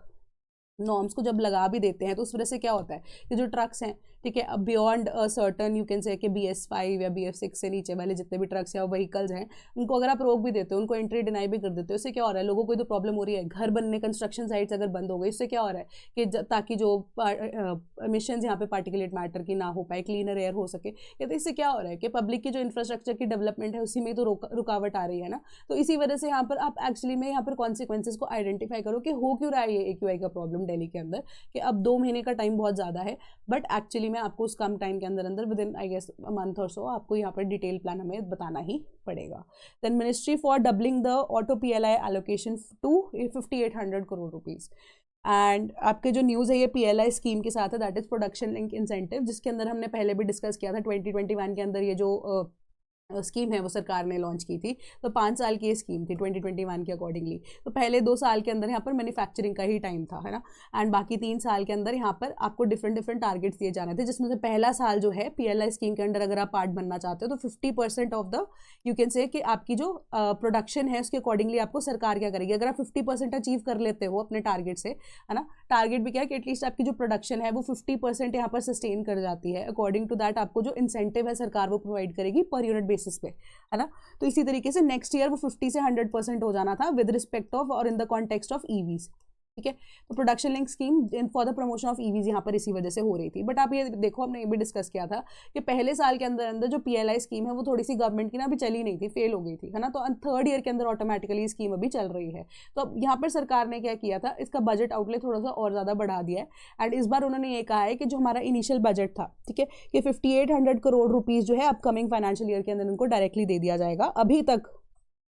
A: नॉर्म्स को जब लगा भी देते हैं तो उस वजह से क्या होता है कि जो ट्रक्स हैं, ठीक है, अब बियॉन्ड सर्टन यू कैन से कि BS5 या BF6 से नीचे वाले जितने भी ट्रक्स या व्हीकल्स हैं उनको अगर आप रोक भी देते हो, उनको एंट्री डिनाई भी कर देते हो, इससे क्या हो रहा है, लोगों को तो प्रॉब्लम हो रही है, घर बनने कंस्ट्रक्शन साइट्स अगर बंद हो गई, इससे क्या हो रहा है कि ताकि जो एमिशंस यहाँ पे पार्टिकुलेट मैटर की ना हो पाए, क्लीनर एयर हो सके, या तो इससे क्या हो रहा है कि पब्लिक की जो इंफ्रास्ट्रक्चर की डेवलपमेंट है उसी में तो रुकावट आ रही है ना। तो इसी वजह से यहाँ पर आप एक्चुअली में यहाँ पर कॉन्सिक्वेंसेज को आइडेंटिफाई करो कि हो क्यों रहा है ये AQI का प्रॉब्लम दिल्ली के अंदर, कि अब 2 महीने का टाइम बहुत ज़्यादा है, बट एक्चुअली में आपको उस कम टाइम के अंदर अंदर within I guess a month और सो आपको यहाँ पर डिटेल प्लान हमें बताना ही पड़ेगा। Then ministry for doubling the auto PLI allocation to 5800 crore rupees. And आपके जो न्यूज़ है ये PLI स्कीम के साथ है, that is production link incentive, जिसके अंदर हमने पहले भी डिस्कस किया था 2021 के अंदर ये जो स्कीम है वो सरकार ने लॉन्च की थी। तो 5 साल की ये स्कीम थी 2021 के अकॉर्डिंगली। तो पहले 2 साल के अंदर यहाँ पर मैन्युफैक्चरिंग का ही टाइम था, है ना, एंड बाकी 3 साल के अंदर यहाँ पर आपको डिफरेंट टारगेट्स दिए जाने थे, जिसमें से पहला साल जो है PLI स्कीम के अंडर अगर आप पार्ट बनना चाहते हो तो 50% ऑफ द यू कैन से कि आपकी जो प्रोडक्शन है उसके अकॉर्डिंगली आपको सरकार क्या करेगी, अगर आप 50% अचीव कर लेते हो अपने टारगेट से, है ना, टारगेट भी क्या है कि एटलीस्ट आपकी जो प्रोडक्शन है वो 50% यहाँ पर सस्टेन कर जाती है, अकॉर्डिंग टू दैट आपको जो इंसेंटिव है सरकार वो प्रोवाइड करेगी पर यूनिट बेसिस पे, है ना। तो इसी तरीके से नेक्स्ट ईयर वो 50 से 100% हो जाना था विद रिस्पेक्ट ऑफ और in the context of EVs, ठीक है। तो production link scheme for the promotion of EVs यहाँ पर इसी वजह से हो रही थी। बट आप ये देखो, हमने ये भी डिस्कस किया था कि पहले साल के अंदर अंदर जो PLI स्कीम है वो थोड़ी सी गवर्नमेंट की ना अभी चली नहीं थी, फेल हो गई थी, है ना। तो 3rd ईयर के अंदर ऑटोमेटिकली स्कीम अभी चल रही है। तो अब यहाँ पर सरकार ने क्या किया था, इसका बजट आउटले थोड़ा सा और ज़्यादा बढ़ा दिया है। एंड इस बार उन्होंने ये कहा है कि जो हमारा इनिशियल बजट था, ठीक है, कि 5800 करोड़ रुपीज़ जो है अपकमिंग फाइनेंशियल ईयर के अंदर उनको डायरेक्टली दे दिया जाएगा। अभी तक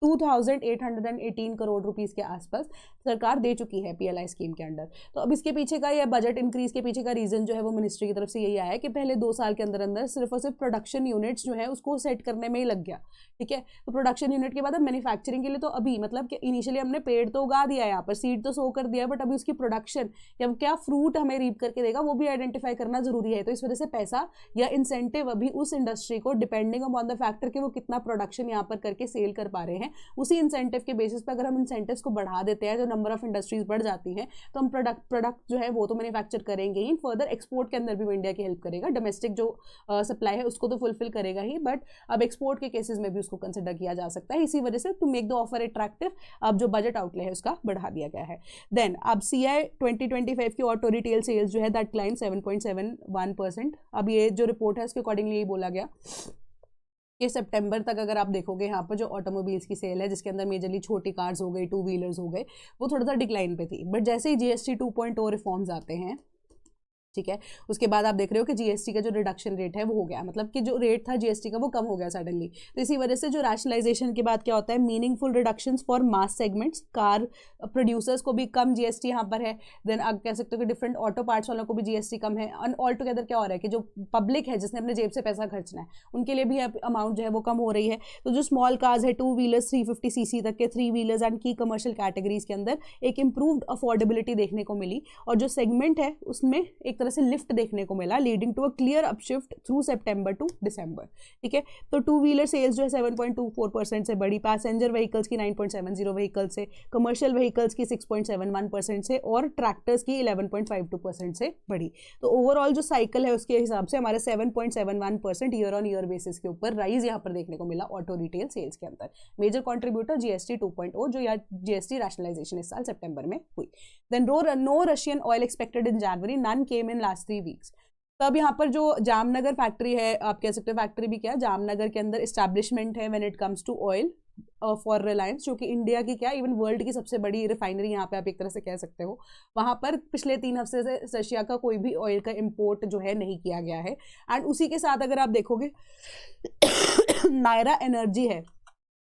A: 2818 करोड़ रुपीस के आसपास सरकार दे चुकी है PLI स्कीम के अंडर। तो अब इसके पीछे का या बजट इंक्रीज के पीछे का रीजन जो है वो मिनिस्ट्री की तरफ से यही आया है कि पहले 2 साल के अंदर अंदर सिर्फ और सिर्फ प्रोडक्शन यूनिट्स जो है उसको सेट करने में ही लग गया, ठीक है। तो प्रोडक्शन यूनिट के बाद अब मैन्युफैक्चरिंग के लिए तो अभी मतलब कि इनिशियली हमने पेड़ तो उगा दिया है, यहाँ पर सीड तो सो कर दिया, बट अभी उसकी प्रोडक्शन या क्या फ्रूट हमें रीप करके देगा वो भी आइडेंटिफाई करना जरूरी है। तो इस वजह से पैसा या इंसेंटिव अभी उस इंडस्ट्री को डिपेंडिंग अपॉन द फैक्टर कि वो कितना प्रोडक्शन यहाँ पर करके सेल कर पा रहे हैं, उसी इंसेंटिव के बेसिस पे अगर हम इंसेंटिव्स को बढ़ा देते हैं, जो नंबर ऑफ इंडस्ट्रीज बढ़ जाती हैं, तो हम प्रोडक्ट जो है वो तो मैन्युफैक्चर करेंगे ही, फर्दर एक्सपोर्ट के अंदर भी वो इंडिया की हेल्प करेगा, डोमेस्टिक जो सप्लाई है उसको तो फुलफिल करेगा ही, बट अब एक्सपोर्ट के केसेस में भी उसको कंसिडर किया जा सकता है। इसी वजह से to make the offer attractive अब जो बजट आउटले है उसका बढ़ा दिया गया है। देन अब CI 2025 की ऑटो रिटेल सेल्स जो है दैट क्लाइम 7.71%। अब ये जो रिपोर्ट है उसके अकॉर्डिंगली यही बोला गया कि सितंबर तक अगर आप देखोगे यहाँ पर जो ऑटोमोबाइल्स की सेल है, जिसके अंदर मेजरली छोटी कार्स हो गई, 2 व्हीलर्स हो गए, वो थोड़ा सा डिक्लाइन पे थी। बट जैसे ही GST 2.0 रिफॉर्म्स आते हैं, ठीक है। उसके बाद आप देख रहे हो कि जीएसटी का जो रिडक्शन रेट है वो हो गया, मतलब कि जो रेट था जीएसटी का वो कम हो गया सडनली। तो इसी वजह से जो रैशनलाइजेशन के बाद क्या होता है, meaningful reductions for mass segments, car producers को भी कम जीएसटी यहाँ पर है। देन आप कह सकते हो कि डिफरेंट ऑटो पार्ट्स वालों को भी जीएसटी कम है। एंड ऑल टुगेदर क्या हो रहा है कि जो पब्लिक है जिसने अपने जेब से पैसा खर्चना है उनके लिए भी अमाउंट जो है वो कम हो रही है। तो जो स्मॉल कार्स है, 2 व्हीलर्स 350 सीसी तक के 3 व्हीलर्स एंड की कमर्शियल कैटेगरीज के अंदर एक इंप्रूव्ड अफोर्डेबिलिटी देखने को मिली, और जो सेगमेंट है उसमें एक तरह से लिफ्ट देखने को मिला, leading to a clear upshift through September to December. ठीक है, तो 2 व्हीलर सेल्स जो है 7.24% से बढ़ी, पैसेंजर व्हीकल्स की 9.70 व्हीकल्स से, कमर्शियल व्हीकल्स की 6.71% से, और ट्रैक्टर्स की 11.52% से बढ़ी। तो ओवरऑल जो साइकिल है उसके हिसाब से हमारे 7.71% ईयर ऑन ईयर बेसिस के ऊपर राइज यहाँ पर देखने को मिला ऑटो रिटेल सेल्स के अंदर। मेजर कॉन्ट्रीब्यूटर जीएसटी 2.0 जो या जीएसटी रैशनलाइजेशन इस साल सितंबर में हुई। Then no Russian oil expected in January, none came in last 3 weeks. तो अब यहाँ पर जो जामनगर फैक्ट्री है, आप कह सकते हो फैक्ट्री भी क्या, जामनगर के अंदर इस्टेब्लिशमेंट है when it comes to oil for Reliance, जो कि इंडिया की क्या इवन वर्ल्ड की सबसे बड़ी रिफाइनरी यहाँ पे आप एक तरह से कह सकते हो। वहाँ पर पिछले 3 हफ्ते से रशिया का कोई भी ऑयल का इंपोर्ट जो है नहीं किया गया है। एंड उसी के साथ अगर आप देखोगे नायरा एनर्जी है,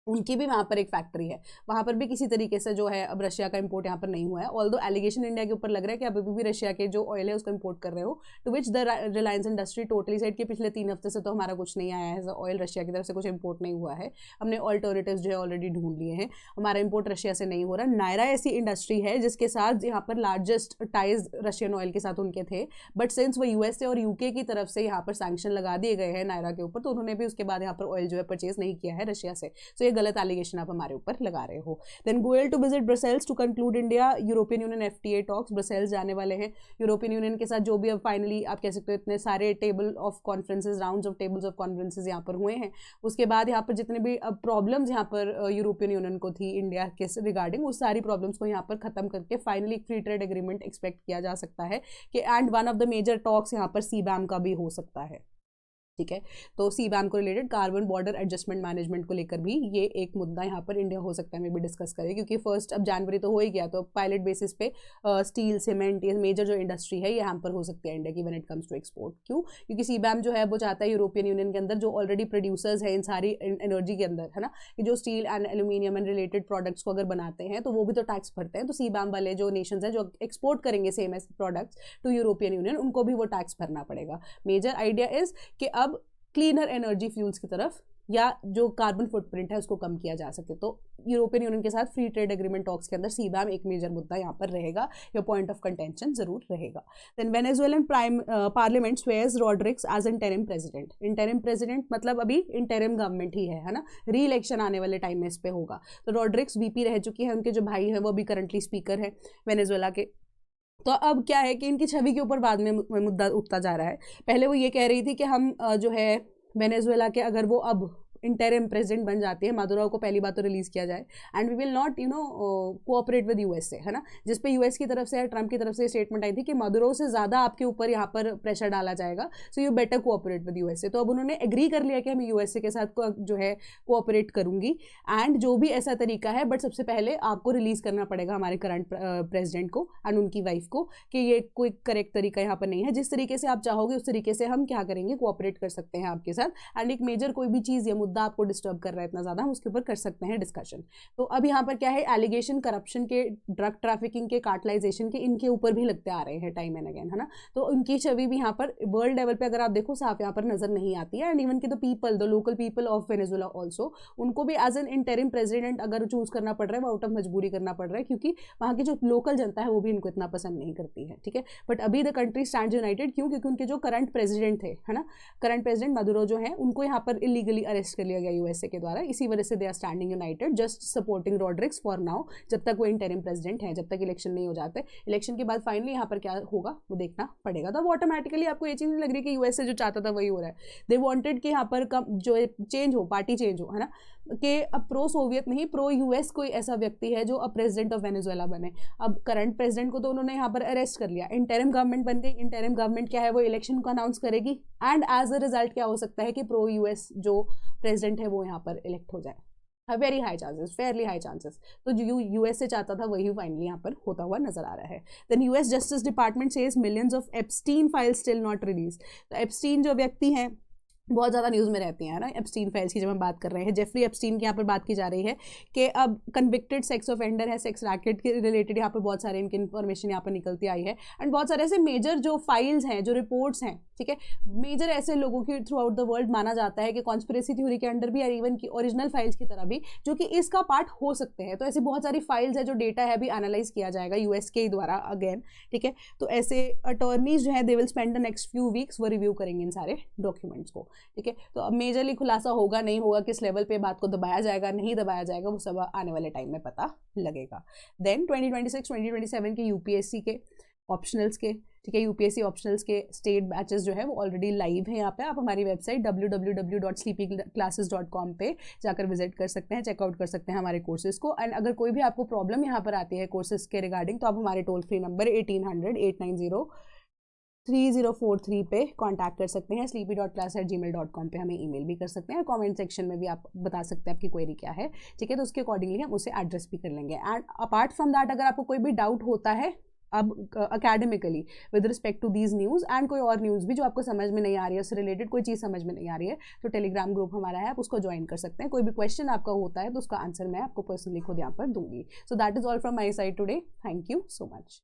A: उनकी भी वहाँ पर एक फैक्ट्री है, वहाँ पर भी किसी तरीके से जो है अब रशिया का इंपोर्ट यहाँ पर नहीं हुआ है। ऑल्दो एलिगेशन इंडिया के ऊपर लग रहा है कि अभी भी रशिया के जो ऑयल है उसको इंपोर्ट कर रहे हो, to which the Reliance industry totally side के पिछले 3 हफ्ते से तो हमारा कुछ नहीं आया है ऑयल, रशिया की तरफ से कुछ इंपोर्ट नहीं हुआ है, हमने ऑल्टरनेटिव्स जो है ऑलरेडी ढूंढ लिए हैं, हमारा इंपोर्ट रशिया से नहीं हो रहा। नायरा ऐसी इंडस्ट्री है जिसके साथ यहाँ पर लार्जेस्ट टाइज रशियन ऑयल के साथ उनके थे, बट सिंस वो यूएसए और यूके की तरफ से यहाँ पर सैंक्शन लगा दिए गए हैं नायरा के ऊपर, तो उन्होंने भी उसके बाद यहाँ पर ऑयल जो है परचेज नहीं किया है रशिया से। तो ये गलत एलिगेशन आप हमारे ऊपर लगा रहे हो। Then Goyal to visit Brussels to conclude India European Union FTA talks, Brussels जाने वाले हैं यूरोपियन यूनियन के साथ, जो भी अब फाइनली आप कह सकते हो इतने सारे table of conferences, rounds of tables of conferences यहाँ पर हुए हैं। उसके बाद यहाँ पर जितने भी अब प्रॉब्लम्स यहाँ पर यूरोपियन यूनियन को थी इंडिया के रिगार्डिंग, उस सारी प्रॉब्लम्स को यहाँ पर खत्म करके finally free trade agreement expect किया जा सकता है कि and one of the major talks यहाँ पर सीबैम का भी हो सकता है। ठीक है, तो सीबैम को related carbon border adjustment management को लेकर भी ये एक मुद्दा यहाँ पर इंडिया हो सकता है में भी डिस्कस करे, क्योंकि फर्स्ट अब जनवरी तो हो ही गया, तो पायलट बेसिस पे स्टील, सीमेंट, ये मेजर जो इंडस्ट्री है ये हैम्पर हो सकती है इंडिया की when it comes to export. क्यों? क्योंकि सीबैम जो है वो चाहता है यूरोपियन यूनियन के अंदर जो ऑलरेडी प्रोड्यूसर्स है इन सारी एनर्जी के अंदर, है ना, कि जो steel and aluminium and related products को अगर बनाते हैं तो वो भी तो टैक्स भरते हैं, तो सीबैम वाले जो नेशंस हैं जो एक्सपोर्ट करेंगे same as products to European Union, उनको भी वो टैक्स भरना पड़ेगा। मेजर आइडिया इज कि अब क्लीनर एनर्जी फ्यूल्स की तरफ या जो कार्बन फुटप्रिंट है उसको कम किया जा सके, तो यूरोपियन यूनियन के साथ फ्री ट्रेड एग्रीमेंट टॉक्स के अंदर सीबैम एक मेजर मुद्दा यहाँ पर रहेगा, या पॉइंट ऑफ कंटेंशन जरूर रहेगा। Then Venezuelan prime parliament swears Rodriguez as interim president. Interim president मतलब अभी इंटरिम गवर्नमेंट ही है ना, री इलेक्शन आने वाले टाइम में इस पे होगा। तो रॉड्रिक्स वीपी रह चुकी है, उनके जो भाई हैं वो अभी करंटली स्पीकर है वेनेजुएला के। तो अब क्या है कि इनकी छवि के ऊपर बाद में मुद्दा उठता जा रहा है। पहले वो ये कह रही थी कि हम जो है वेनेजुएला के अगर वो अब इंटरिम प्रेसिडेंट बन जाती है, मादुरो को पहली बात तो रिलीज किया जाए, and we will not cooperate with USA, है ना, जिस पे यूएस की तरफ से ट्रंप की तरफ से स्टेटमेंट आई थी कि मादुरो से ज़्यादा आपके ऊपर यहाँ पर प्रेशर डाला जाएगा, so you better cooperate with USA. तो अब उन्होंने एग्री कर लिया कि हम यूएसए के साथ जो है कोऑपरेट करूंगी, एंड जो भी ऐसा तरीका है, बट सबसे पहले आपको रिलीज करना पड़ेगा हमारे करंट प्रेसिडेंट को एंड उनकी वाइफ को, कि ये कोई करेक्ट तरीका यहाँ पर नहीं है, जिस तरीके से आप चाहोगे उस तरीके से हम क्या करेंगे, कोऑपरेट कर सकते हैं आपके साथ, एंड एक मेजर कोई भी चीज़ या आपको डिस्टर्ब कर रहा है इतना ज्यादा, हम उसके ऊपर कर सकते हैं डिस्कशन। तो अब यहाँ पर क्या है, एलिगेशन करप्शन के, ड्रग ट्रैफिकिंग के, कार्टलाइजेशन के, इनके ऊपर भी लगते आ रहे हैं टाइम एंड अगेन, है ना। तो उनकी छवि भी यहाँ पर वर्ल्ड लेवल पे अगर आप देखो साफ यहाँ पर नजर नहीं आती है, एंड इवन की the people, the local people of Venezuela also, उनको भी एज एन इंटरिम प्रेसिडेंट अगर चूज करना पड़ रहा है, वो आउट ऑफ मजबूरी करना पड़ रहा है, क्योंकि वहाँ की जो लोकल जनता है वो भी इनको इतना पसंद नहीं करती है। ठीक है, बट अभी द कंट्री स्टैंड्स यूनाइटेड, क्यों? क्योंकि उनके जो करंट प्रेसिडेंट थे, है ना, करंट प्रेसिडेंट मादुरो जो है, उनको यहाँ पर इलीगली अरेस्ट कर लिया गया यूएसए के द्वारा, इसी वजह से they are standing united, just supporting Rodriguez for now, जब तक वो इंटरिम प्रेसिडेंट है, जब तक इलेक्शन नहीं हो जाते। इलेक्शन के बाद फाइनली यहाँ पर क्या होगा वो देखना पड़ेगा। तो ऑटोमेटिकली आपको ये चीज़ नहीं लग रही कि यूएसए जो चाहता था वही हो रहा है। दे वांटेड कि यहाँ पर जो चेंज हो, पार्टी चेंज हो, है ना, कि अब प्रो सोवियत नहीं, प्रो यूएस कोई ऐसा व्यक्ति है जो अब प्रेसिडेंट ऑफ वेनेजुएला बने। अब करंट प्रेसिडेंट को तो उन्होंने यहाँ पर अरेस्ट कर लिया, इंटरिम गवर्नमेंट बन गई। इंटरिम गवर्नमेंट क्या है, वो इलेक्शन को अनाउंस करेगी, एंड एज अ रिजल्ट क्या हो सकता है कि प्रो यूएस जो प्रेसिडेंट है वो यहाँ पर इलेक्ट हो जाए। Very high chances, fairly high chances. तो जो यूएसए चाहता था वही फाइनली यहाँ पर होता हुआ नजर आ रहा है। Then US Justice Department says millions of Epstein files still not release. तो एप्स्टीन जो व्यक्ति हैं बहुत ज़्यादा न्यूज़ में रहती हैं ना एप्स्टीन फाइल्स की, जब हम बात कर रहे हैं जेफरी एप्स्टीन की यहाँ पर बात की जा रही है कि अब कन्विक्टेड सेक्स ऑफेंडर है, सेक्स रैकेट के रिलेटेड यहाँ पर बहुत सारे इनकी इन्फॉर्मेशन यहाँ पर निकलती आई है। एंड बहुत सारे ऐसे मेजर जो फाइल्स हैं, जो रिपोर्ट्स हैं, ठीक है, मेजर ऐसे लोगों की थ्रू आउट द वर्ल्ड माना जाता है कि कॉन्स्पिरेसी थ्योरी के अंडर भी और इवन की ओरिजिनल फाइल्स की तरह भी जो कि इसका पार्ट हो सकते हैं। तो ऐसी बहुत सारी फाइल्स है, जो डेटा है अभी एनालाइज किया जाएगा यूएस के द्वारा अगेन, ठीक है। तो ऐसे अटॉर्नीज जो है they will spend the next few weeks वो रिव्यू करेंगे इन सारे डॉक्यूमेंट्स को, ठीक है। तो अब मेजरली खुलासा होगा नहीं होगा, किस लेवल पे बात को दबाया जाएगा नहीं दबाया जाएगा, वो सब आने वाले टाइम में पता लगेगा। देन 2026-2027 के यूपीएससी के ऑप्शनल्स के, ठीक है, यूपीएससी ऑप्शनल्स के स्टेट बैचेस जो है वो ऑलरेडी लाइव है। यहाँ पे आप हमारी वेबसाइट www.sleepyclasses.com पे जाकर विजिट कर सकते हैं, चेकआउट कर सकते हैं हमारे कोर्सेज को। एंड अगर कोई भी आपको प्रॉब्लम यहाँ पर आती है कोर्सेज के रिगार्डिंग, तो आप हमारे टोल फ्री नंबर 1800-890-3043 पे कांटेक्ट कर सकते हैं। sleepy.class@gmail.com पे हमें ईमेल भी कर सकते हैं, कमेंट सेक्शन में भी आप बता सकते हैं आपकी क्वेरी क्या है, ठीक है। तो उसके अकॉर्डिंगली हम उसे एड्रेस भी कर लेंगे। एंड अपार्ट फ्रॉम दैट अगर आपको कोई भी डाउट होता है अब academically with respect to these news and कोई और न्यूज़ भी जो आपको समझ में नहीं आ रही है, उससे रिलेटेड कोई चीज़ समझ में नहीं आ रही है, तो टेलीग्राम ग्रुप हमारा है, आप उसको ज्वाइन कर सकते हैं। कोई भी क्वेश्चन आपका होता है तो उसका आंसर मैं आपको पर्सनली खुद यहाँ पर दूंगी। So that is all from my side today. Thank you so much.